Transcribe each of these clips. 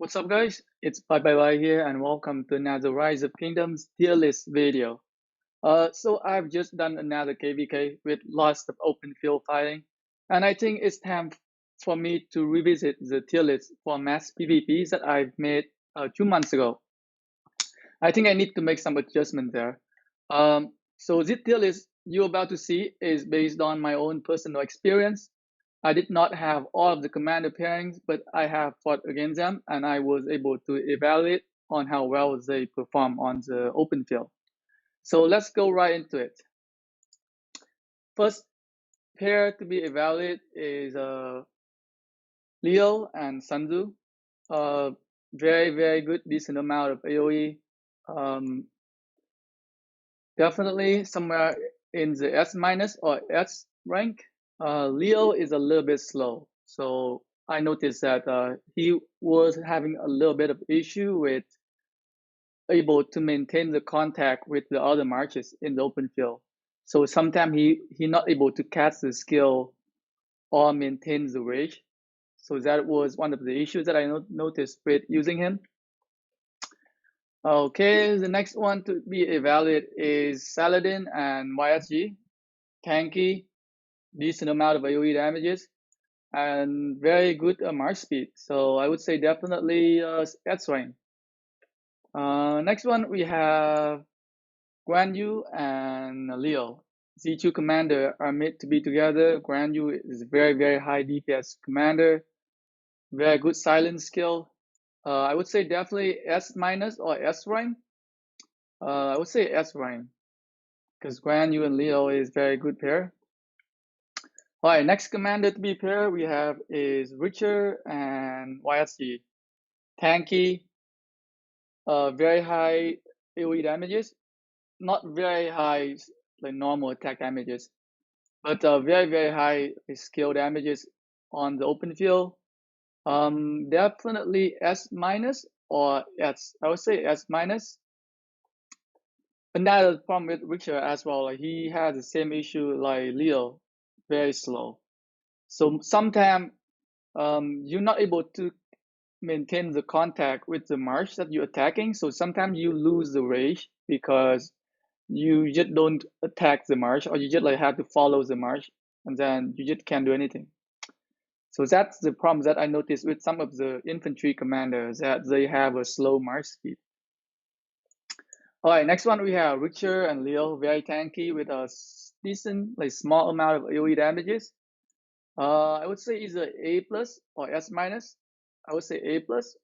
What's up, guys? It's Bye here, and welcome to another Rise of Kingdoms tier list video. So I've just done another KvK with lots of open field fighting, and I think it's time for me to revisit the tier list for mass PvPs that I've made 2 months ago. I think I need to make some adjustment there. So this tier list you're about to see is based on my own personal experience. I did not have all of the commander pairings, but I have fought against them, and I was able to evaluate on how well they perform on the open field. So let's go right into it. First pair to be evaluated is Leo and Sanzu. Very good, decent amount of AoE. Definitely somewhere in the S minus or S rank. Leo is a little bit slow, so I noticed that he was having a little bit of issue with able to maintain the contact with the other marches in the open field. So sometimes he not able to cast the skill or maintain the rage. So that was one of the issues that I noticed with using him. Okay, the next one to be evaluated is Saladin and YSG. Tanky, decent amount of AoE damages, and very good march speed. So I would say definitely S rank. Next one we have Guan Yu and Leo. These two commander are made to be together. Guan Yu is very high DPS commander, very good silence skill. I would say definitely S minus or S rank. I would say S rank because Guan Yu and Leo is very good pair. All right, next commander to be paired we have is Richer and YSG. Tanky, very high AoE damages, not very high like normal attack damages, but very high skill damages on the open field. Definitely S minus or S. I would say S minus. Another problem with Richter as well, like he has the same issue like Leo, very slow. So sometimes you're not able to maintain the contact with the march that you're attacking. So sometimes you lose the rage because you just don't attack the march, or you just like have to follow the march, and then you just can't do anything. So that's the problem that I noticed with some of the infantry commanders, that they have a slow march speed. All right, next one we have Richer and Leo, very tanky with a decent, like small amount of AoE damages. I would say either A plus or S minus. I would say A plus.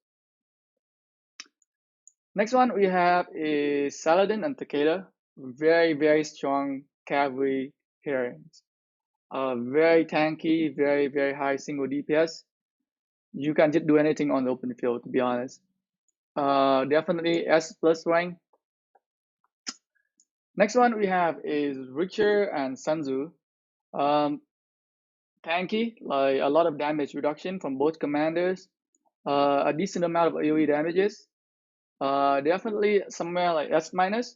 Next one we have is Saladin and Takeda, very strong cavalry pairings. Very tanky, very high single DPS. You can just do anything on the open field, to be honest. Definitely S plus rank. Next one we have is Richer and Sanzu. Tanky, like a lot of damage reduction from both commanders. A decent amount of AoE damages. Definitely somewhere like S minus,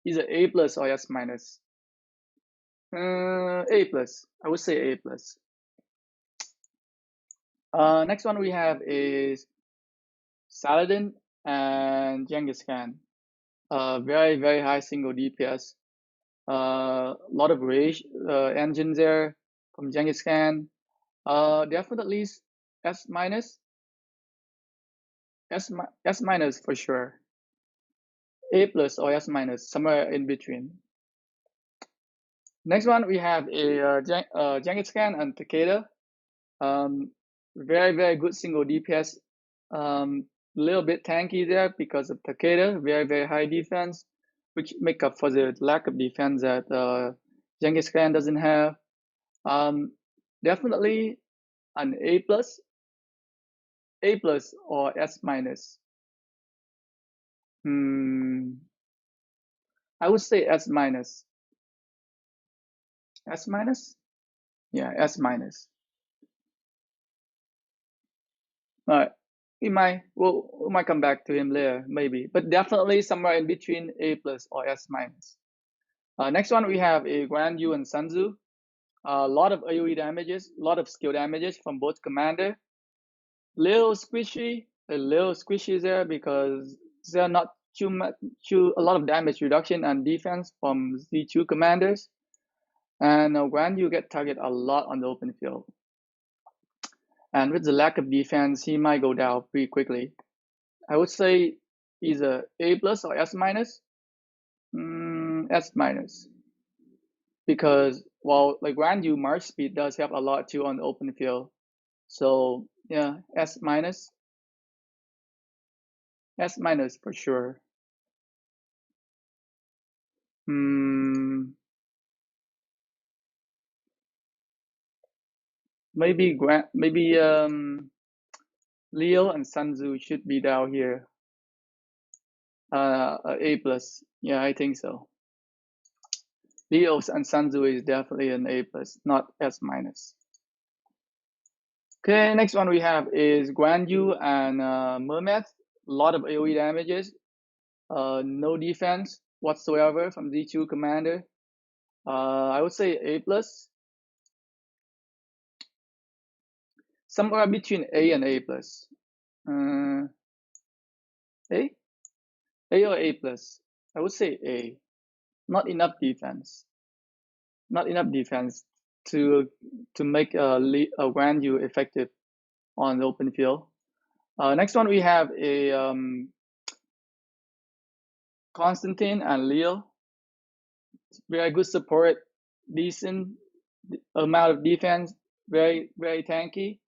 either A plus or S minus. A plus. I would say A plus. Next one we have is Saladin and Genghis Khan. Very high single DPS. Lot of rage engines there from Genghis Khan. Definitely S minus. S minus for sure. A plus or S minus, somewhere in between. Next one we have a Genghis Khan and Takeda. Very good single DPS. Little bit tanky there because of Takeda, very high defense, which make up for the lack of defense that Genghis Khan doesn't have. Definitely an A plus or S minus. I would say S minus. S minus? Yeah, S minus. All right. We might come back to him later, maybe, but definitely somewhere in between A plus or S minus. Next one we have a Guan Yu and Sanzu. A lot of AoE damages, a lot of skill damages from both commander. Little squishy, a little squishy there because there are not too a lot of damage reduction and defense from Z2 commanders, and when you get target a lot on the open field, and with the lack of defense, he might go down pretty quickly. I would say either A plus or S minus. S minus, because well, like Grand U march speed does help a lot too on the open field. So yeah, S minus for sure. Maybe Leo and Sanzu should be down here. A plus. Yeah, I think so. Leo and Sanzu is definitely an A plus, not S minus. Okay, next one we have is Guan Yu and Mermeth. A lot of AoE damages. No defense whatsoever from Z2 commander. I would say A plus. Somewhere between A and A plus. A? A or A plus? I would say A. Not enough defense. Not enough defense to make a Guan Yu effective on the open field. Next one we have a Constantine and Leo. Very good support, decent amount of defense, very tanky.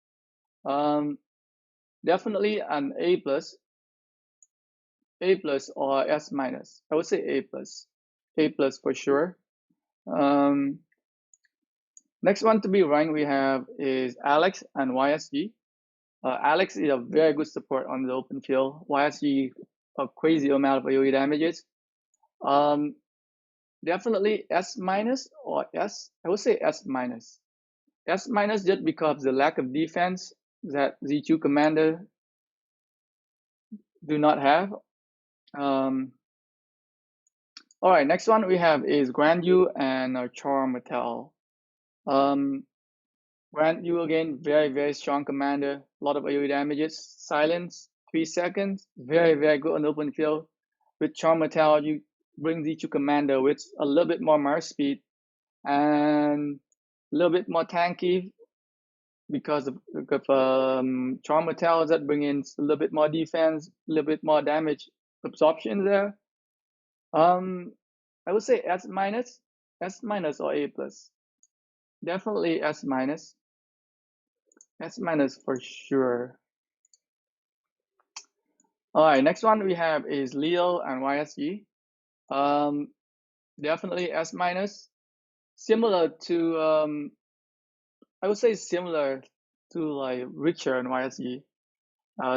Definitely an A plus or S minus. I would say A plus for sure. Next one to be ranked we have is Alex and YSG. Alex is a very good support on the open field. YSG a crazy amount of AoE damages. Definitely S minus or S. I would say S minus. S minus just because the lack of defense that Z2 commander do not have. All right, next one we have is Grand Yu and Charm Mattel. Grand Yu again, very strong commander. A lot of AoE damages. Silence, 3 seconds. Very good on the open field. With Charm Mattel, you bring Z2 commander with a little bit more march speed and a little bit more tanky because of Charm Mattel that bring in a little bit more defense, a little bit more damage absorption there. I would say S minus or A plus. Definitely S minus. S minus for sure. All right, next one we have is Leo and YSG. Definitely S minus. Similar to I would say similar to like Richter and YSG.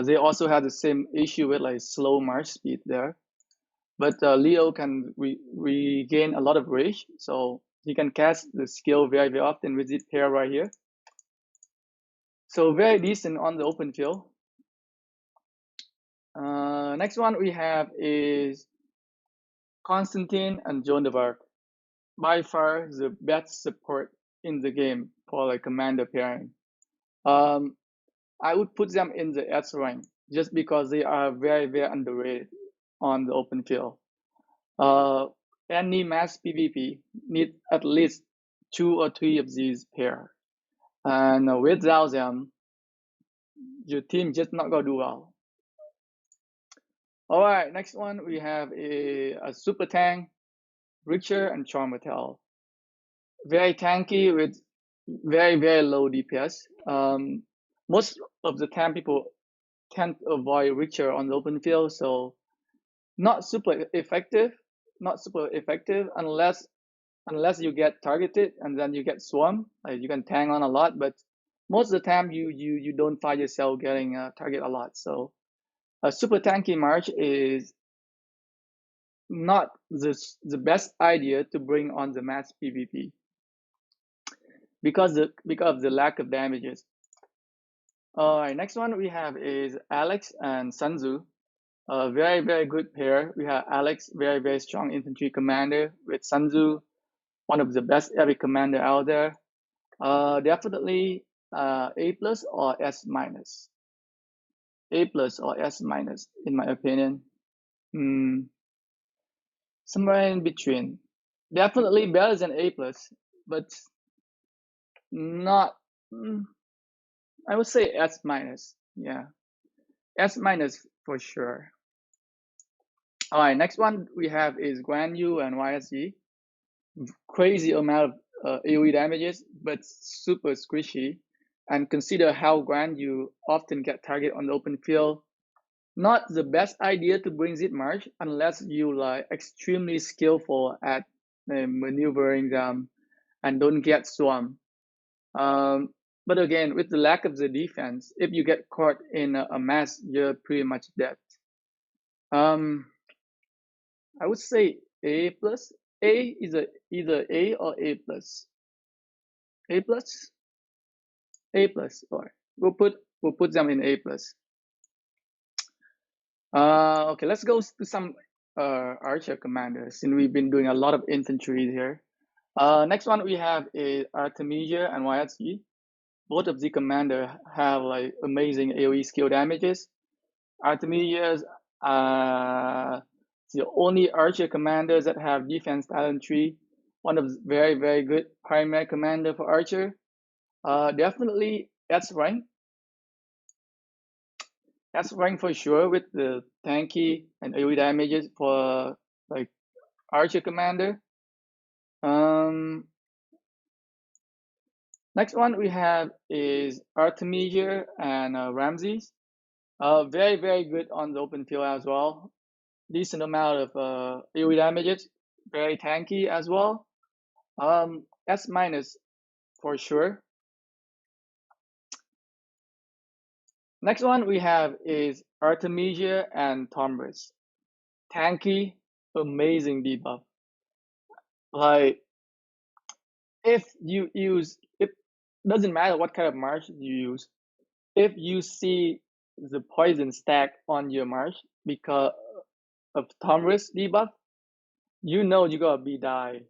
They also have the same issue with like slow march speed there. But Leo can regain a lot of rage, so he can cast the skill very often with this pair right here. So very decent on the open field. Next one we have is Constantine and Joan of Arc. By far the best support in the game for like commander pairing. I would put them in the S rank just because they are very underrated on the open field. Any mass PvP need at least 2 or 3 of these pair, and without them, your team just not gonna do well. All right, next one we have a super tank, Richter and Charm Mattel. Very tanky with very low DPS. Most of the time people tend to avoid Richter on the open field, so not super effective unless you get targeted and then you get swarmed. Like you can tank on a lot, but most of the time you don't find yourself getting target a lot. So a super tanky march is not the best idea to bring on the mass PvP because of the lack of damages. All right, next one we have is Alex and Sanzu. A very good pair. We have Alex, very strong infantry commander, with Sanzu, one of the best epic commander out there. Definitely A plus or S minus. A plus or S minus, in my opinion. Somewhere in between. Definitely better than A plus, but not. I would say S minus. Yeah, S minus for sure. All right, next one we have is Guan Yu and YSG. Crazy amount of AoE damages, but super squishy. And consider how Guan Yu often get target on the open field. Not the best idea to bring Zit March unless you like extremely skillful at maneuvering them and don't get swarmed. But again, with the lack of the defense, if you get caught in a mass, you're pretty much dead. I would say A plus. A is either A or A plus. A plus. A plus. All right. We'll put them in A plus. Okay, let's go to some archer commanders since we've been doing a lot of infantry here. Next one we have is Artemisia and YSG. Both of the commander have like amazing AoE skill damages. Artemisia's the only archer commanders that have defense talent tree. One of the very good primary commander for archer. Definitely S rank. S rank for sure with the tanky and AoE damages for like archer commander. Next one we have is Artemisia and Ramses. Very good on the open field as well. Decent amount of AoE damages. Very tanky as well. S minus for sure. Next one we have is Artemisia and Tomris. Tanky, amazing debuff. Like if you use, it doesn't matter what kind of march you use. If you see the poison stack on your march because of Tomris debuff, you know you're gonna be die.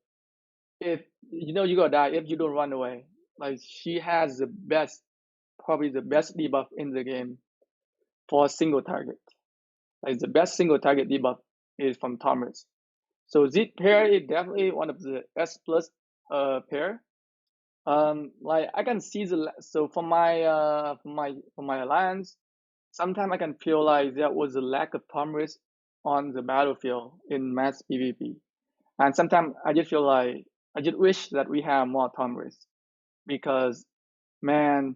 If you know you're gonna die if you don't run away. Like she has the best, probably the best debuff in the game for a single target. Like the best single target debuff is from Tomris. So Zit pair is definitely one of the S plus pair. Like I can see the so for my alliance, sometimes I can feel like there was a lack of Tomris on the battlefield in mass PvP, and sometimes I just feel like I just wish that we have more Tomris because man,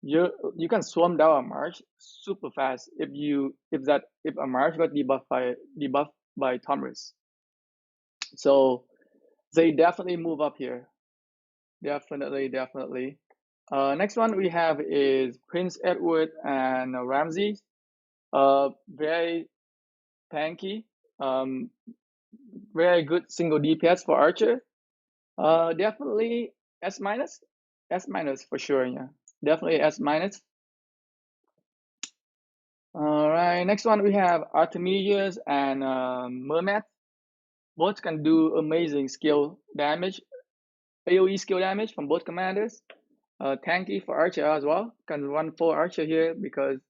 you can swarm down a march super fast if a march got debuffed by Tomris. So they definitely move up here. Definitely. Next one we have is Prince Edward and Ramses. Very tanky. Very good single DPS for Archer. Definitely S minus. S minus for sure, yeah. Definitely S minus. All right, next one we have Artemisias and Mermat. Both can do amazing skill damage, AoE skill damage from both commanders. Tanky for Archer as well. Can run full Archer here because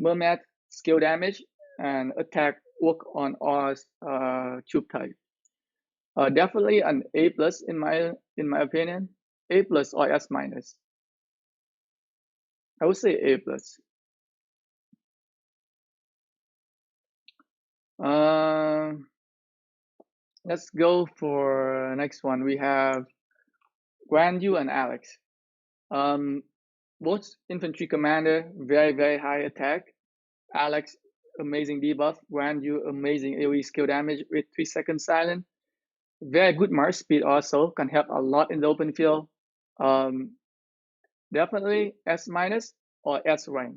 Mermat skill damage and attack work on all tube type. Definitely an A plus in my opinion. A plus or S minus. I would say A plus. Let's go for next one. We have Guan Yu and Alex. Both infantry commander, very high attack. Alex, amazing debuff. Guan Yu, amazing AoE skill damage with 3-second silent. Very good march speed also, can help a lot in the open field. Definitely S minus or S rank.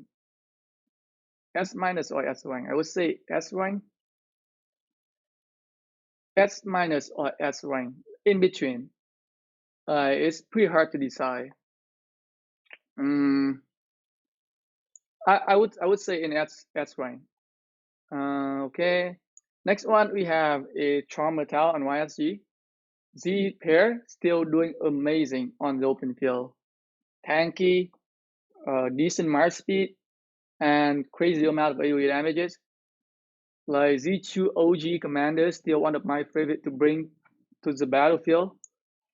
S minus or S rank. I would say S rank. S minus or S rank. In between. It's pretty hard to decide. I would say in S rank. Okay. Next one we have a Charm Metal on YSG. Z pair still doing amazing on the open field. Tanky, decent march speed, and crazy amount of AoE damages. Like Z2 OG Commander, still one of my favorite to bring to the battlefield.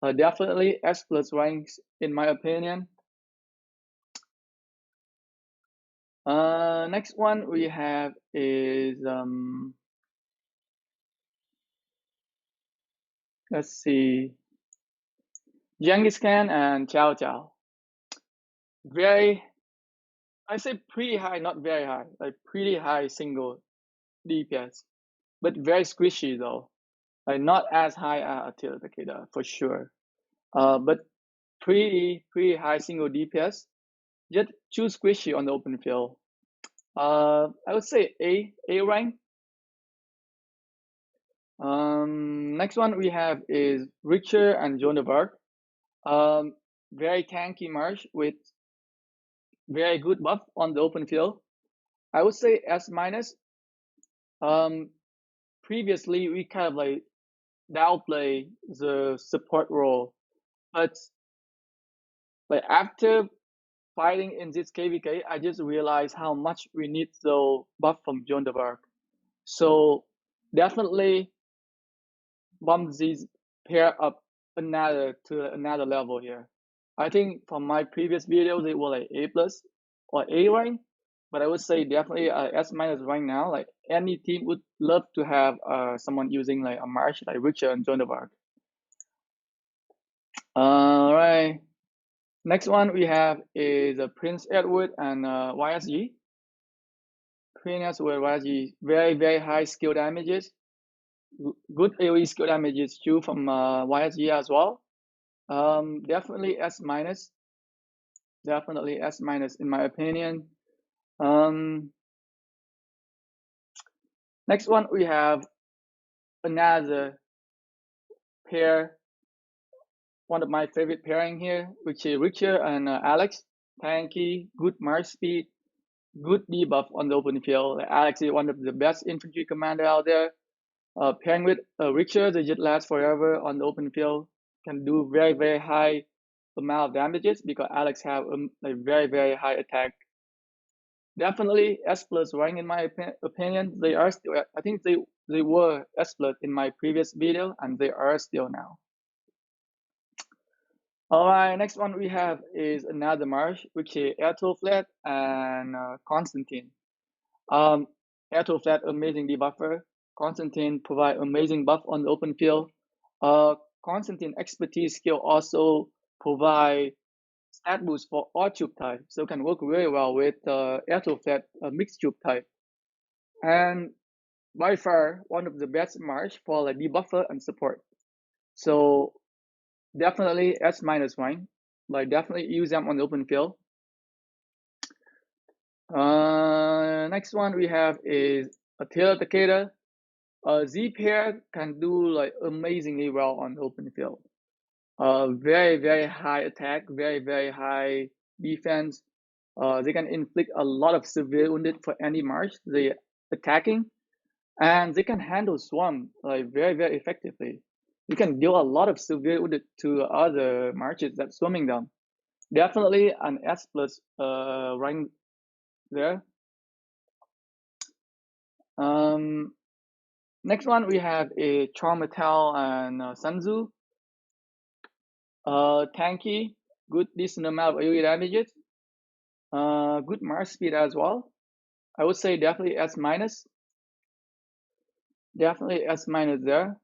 Definitely S plus ranks in my opinion. Next one we have is let's see, Genghis Khan and Chow Chow. Very, I say pretty high, not very high, like pretty high single DPS, but very squishy though. Like not as high as Attila Takeda for sure. But pretty high single DPS. Just too squishy on the open field. I would say A rank. Next one we have is Richter and Joan of Arc. Very tanky Marsh with very good buff on the open field. I would say S minus. Previously we kind of like downplay the support role, but like after fighting in this KvK, I just realized how much we need the buff from Joan of Arc. So definitely bump these pair up to another level here. I think from my previous videos they were like A plus or A rank, but I would say definitely S minus right now. Like any team would love to have someone using like a Marsh like Richter and Joan of Arc. All right. Next one we have is Prince Edward and YSG. Prince Edward YSG, very high skill damages. Good AoE skill damages too from YSG as well. Definitely S minus. Definitely S minus in my opinion. Next one we have another pair. One of my favorite pairing here, which is Richter and Alex. Tanky, good march speed, good debuff on the open field. Alex is one of the best infantry commander out there. Pairing with Richter, they just last forever on the open field. Can do very high amount of damages because Alex have a very high attack. Definitely S plus rank in my opinion. They are still. I think they were S plus in my previous video, and they are still now. All right, next one we have is another Marsh, which is Flat and Constantine. Flat, amazing debuffer. Constantine provide amazing buff on the open field. Constantine expertise skill also provide stat boost for all tube type, so can work very well with Flat mixed tube type. And by far one of the best Marsh for like debuffer and support. So definitely S minus one. Like definitely use them on the open field. Next one we have is Attila Takeda. Z pair can do like amazingly well on the open field. Very high attack, very high defense. They can inflict a lot of severe wounded for any march they attacking, and they can handle swarm like very effectively. You can deal a lot of severe wounded to other marches that swarming them. Definitely an S plus rank there. Next one we have a Charmetal and Sun Tzu. Tanky, good decent amount of AoE damages. Good march speed as well. I would say definitely S minus. Definitely S minus there.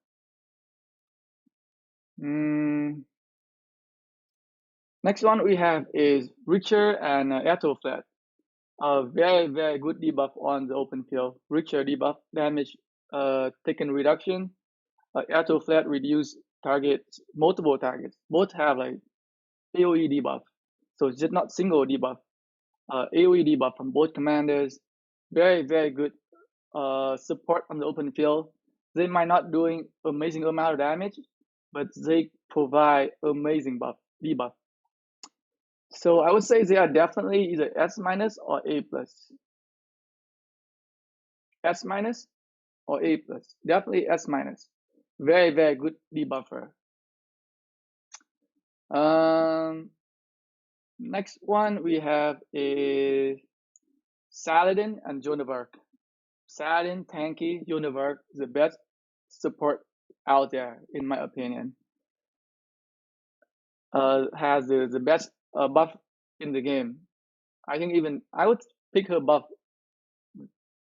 Next one we have is Richter and Flat. Very good debuff on the open field. Richter debuff damage taken reduction. Flat reduce targets, multiple targets. Both have like AoE debuff. So it's just not single debuff. AoE debuff from both commanders. Very good support on the open field. They might not doing amazing amount of damage, but they provide amazing debuff. So I would say they are definitely either S minus or A plus. S minus or A plus. Definitely S minus. Very good debuffer. Next one we have is Saladin and Jonavark. Saladin, tanky, Jonavark, the best support out there, in my opinion. Has the best buff in the game. I think even I would pick her buff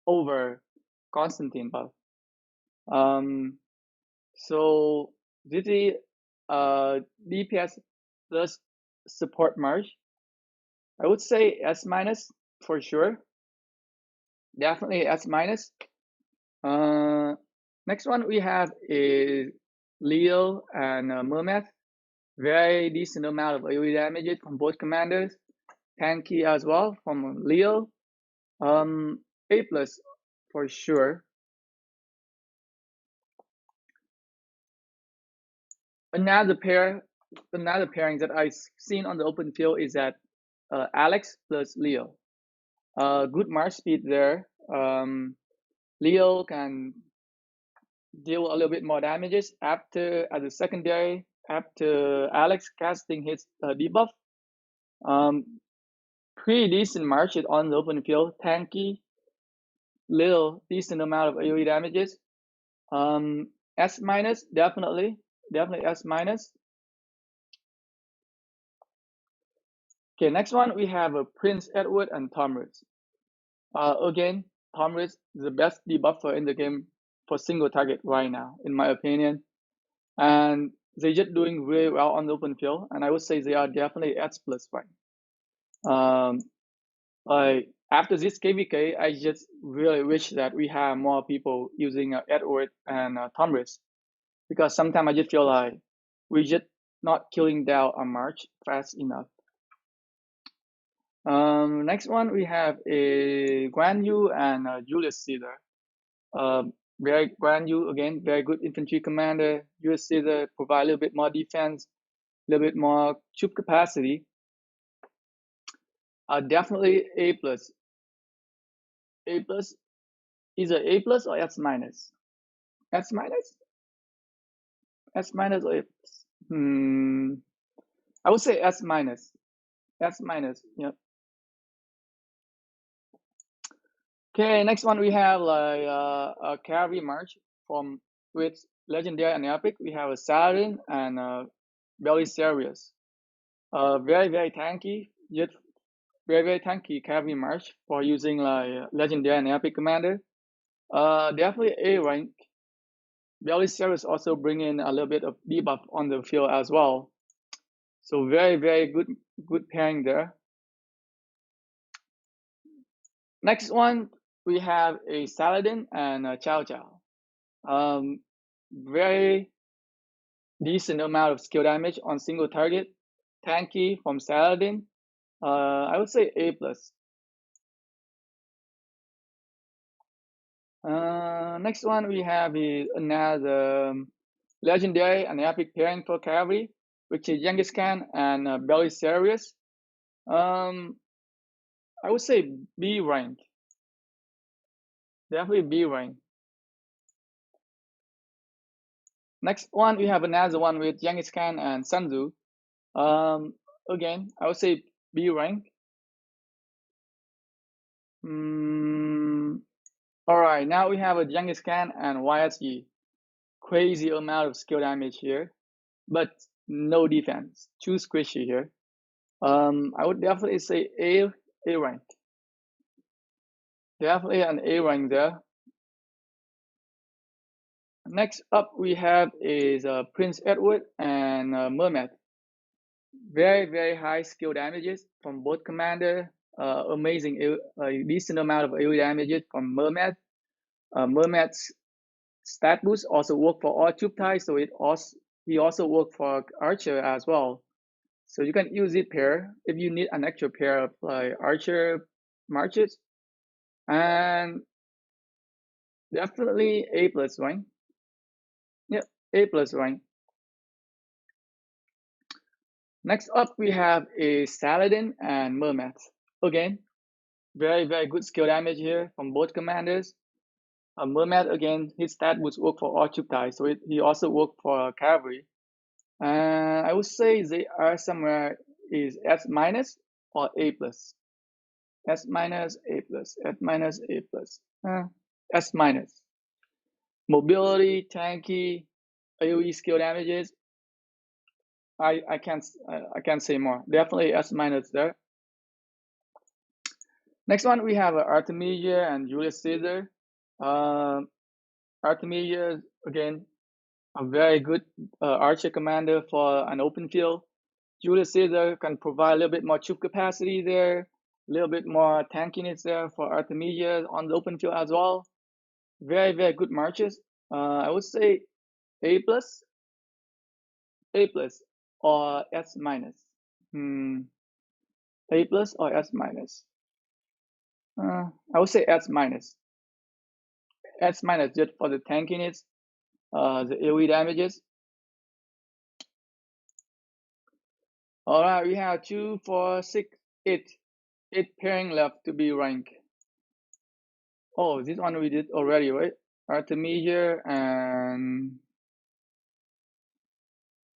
over Constantine buff. So Dizzy, DPS plus support merge. I would say S minus for sure. Definitely S minus. Next one we have is Leo and Mermath. Very decent amount of AoE damage from both commanders. Tanky as well from Leo. A plus for sure. Another pairing that I've seen on the open field is that Alex plus Leo. Good march speed there. Leo can deal a little bit more damages after as a secondary after Alex casting his debuff. Pretty decent march on the open field. Tanky, little decent amount of AoE damages. S minus definitely S minus. Okay, next one we have Prince Edward and Tomris. Again, Tomris is the best debuffer in the game for single target right now, in my opinion. And they're just doing really well on the open field, and I would say they are definitely S plus rank. Like after this KvK, I just really wish that we have more people using Edward and Tomris, because sometimes I just feel like we just not killing down a march fast enough. Next one we have a Guan Yu and Julius Caesar. Very Guan Yu again, very good infantry commander. Julius Caesar provide a little bit more defense, a little bit more troop capacity. Definitely A plus. A plus, either A plus or S minus. S minus? S minus or A plus? I would say S minus. S minus. Yep. Okay, next one we have like a Cavalry march from with legendary and epic. We have a Saladin and Belisarius. Very tanky, yet very tanky Cavalry march for using like legendary and epic commander. Definitely A rank. Belisarius also bring in a little bit of debuff on the field as well. So very good pairing there. Next one we have a Saladin and a Chow Chow. Very decent amount of skill damage on single target. Tanky from Saladin. I would say A plus. Next one we have is another legendary and epic pairing for Cavalry, which is Genghis Khan and Belisarius. I would say B rank. Definitely B rank. Next one we have another one with Genghis Khan and Sun Tzu. Again, I would say B rank. All right, now we have a Genghis Khan and YSG. Crazy amount of skill damage here, but no defense. Too squishy here. I would definitely say A rank. Definitely an A rank there. Next up we have is Prince Edward and Mermaid. Very high skill damages from both commander. Amazing, decent amount of AoE damages from Mermaid. Mermaid's stat boost also work for all troop types, so he also work for archer as well. So you can use it pair if you need an extra pair of archer marches, and definitely A plus rank. Yep, A plus rank. Next up we have a Saladin and Mermaid. Again, very good skill damage here from both commanders. Mermaid again, his stat boost work for all troop types, so he also work for Cavalry. I would say they are somewhere is S minus or A plus. S minus, A plus, S minus, A plus, S minus. Mobility, tanky, AoE skill damages. I can't say more. Definitely S minus there. Next one we have Artemisia and Julius Caesar. Artemisia again a very good archer commander for an open field. Julius Caesar can provide a little bit more troop capacity there, a little bit more tankiness there for Artemisia on the open field as well. Very, very good marches. I would say A plus, A plus, or S minus. A plus or S minus. I would say S minus. S minus just for the tankiness, the AoE damages. All right, we have 2, 4, 6, 8. 8 pairing left to be ranked. Oh, this one we did already, right? Artemisia and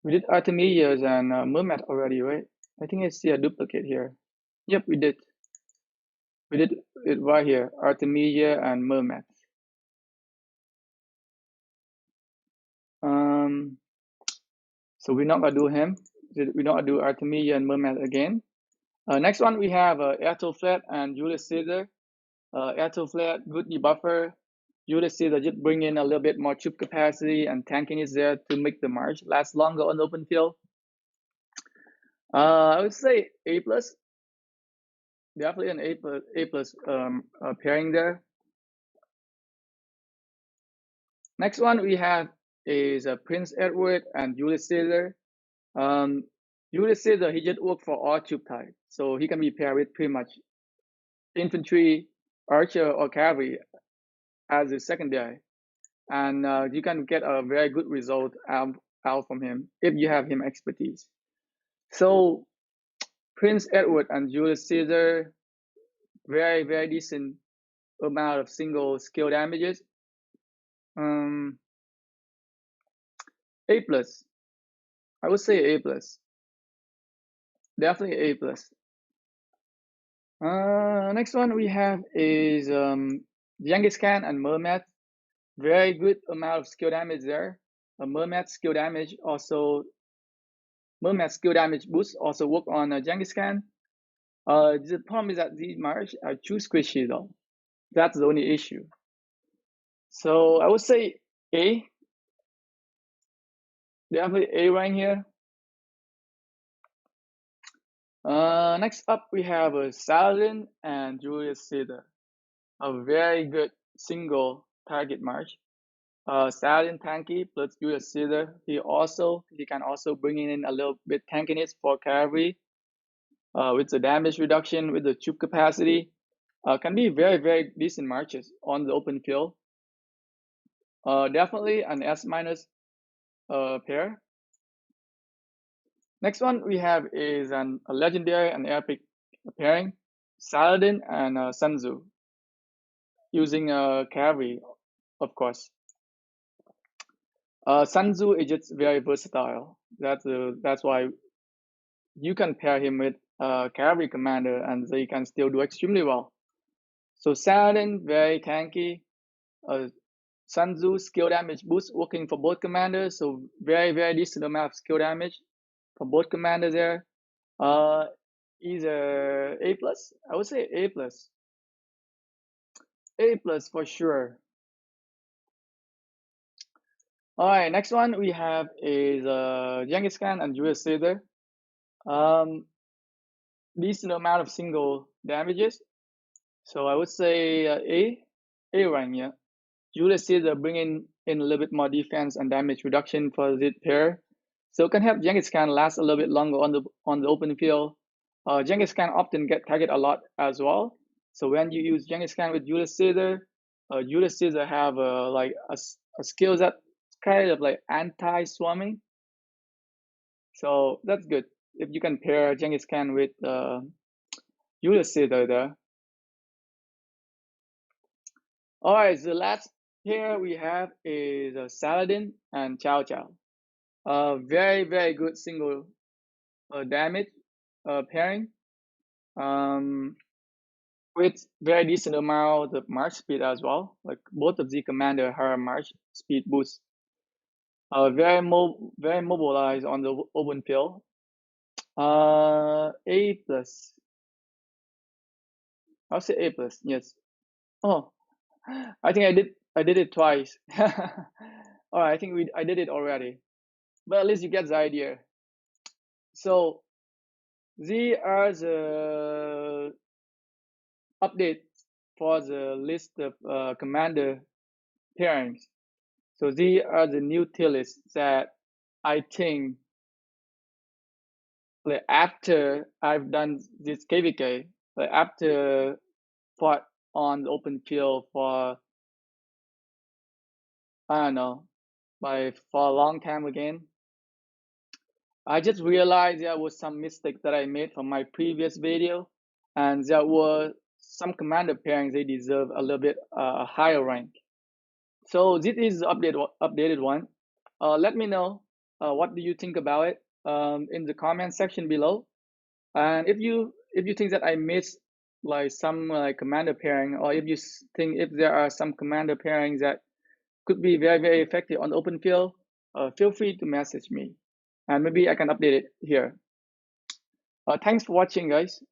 we did Artemisias and Mermat already, right? I think I see a duplicate here. Yep, we did. We did it right here, Artemisia and Mermat. So we're not gonna do him. We're not gonna do Artemisia and Mermat again. Next one we have Ethelflaed and Julius Caesar. Ethelflaed, good debuffer. Julius Caesar just bring in a little bit more troop capacity and tankiness there to make the march last longer on the open field. I would say A plus. Definitely an A plus pairing there. Next one we have is Prince Edward and Julius Caesar. Julius Caesar, he just worked for all troop types, so he can be paired with pretty much infantry, archer, or cavalry as a secondary, and you can get a very good result out from him if you have him expertise. So Prince Edward and Julius Caesar, very, very decent amount of single skill damages. A plus. I would say A plus. Definitely A plus. Next one we have is Genghis Khan and Mermat. Very good amount of skill damage there. Mermat skill damage boost also work on Genghis Khan. The problem is that these march are too squishy though. That's the only issue. So I would say A. Definitely A rank here. Next up we have Saladin and Julius Caesar. A very good single target march. Saladin tanky plus Julius Caesar. He can also bring in a little bit tankiness for cavalry. With the damage reduction, with the troop capacity, can be very, very decent marches on the open field. Definitely an S minus pair. Next one we have is a legendary and epic pairing, Saladin and Sun Tzu, using cavalry, of course. Sun Tzu is just very versatile. That's why you can pair him with cavalry commander and they can still do extremely well. So Saladin, very tanky. Sun Tzu skill damage boost working for both commanders, so very, very decent amount of skill damage for both commanders there. Either A plus, I would say A plus. A plus for sure. All right, next one we have is Genghis Khan and Julius Caesar. Decent amount of single damages, so I would say A rank, yeah. Julius Caesar bringing in a little bit more defense and damage reduction for the pair, so it can help Genghis Khan last a little bit longer on the open field. Genghis Khan often get targeted a lot as well, so when you use Genghis Khan with Julius Caesar have like a skill that kind of like anti-swarming, so that's good if you can pair Genghis Khan with Julius Caesar there. All right, the last pair we have is Saladin and Chow Chow. Very, very good single damage pairing. with very decent amount of march speed as well. Like both of the commander have march speed boost. Very mobilized on the open field. A plus. I'll say A plus. Yes. Oh, I think I did it twice. All right, I think I did it already. But at least you get the idea. So these are the updates for the list of commander pairings. So these are the new tier lists that I think, like, after I've done this KvK, like after fought on the open field for, I don't know, like for a long time again, I just realized there was some mistake that I made from my previous video, and there were some commander pairings they deserve a little bit higher rank. So this is the updated one. Let me know what do you think about it in the comment section below. And if you think that I missed like some commander pairing, or if you think if there are some commander pairings that could be very effective on the open field, feel free to message me, and maybe I can update it here. Thanks for watching, guys.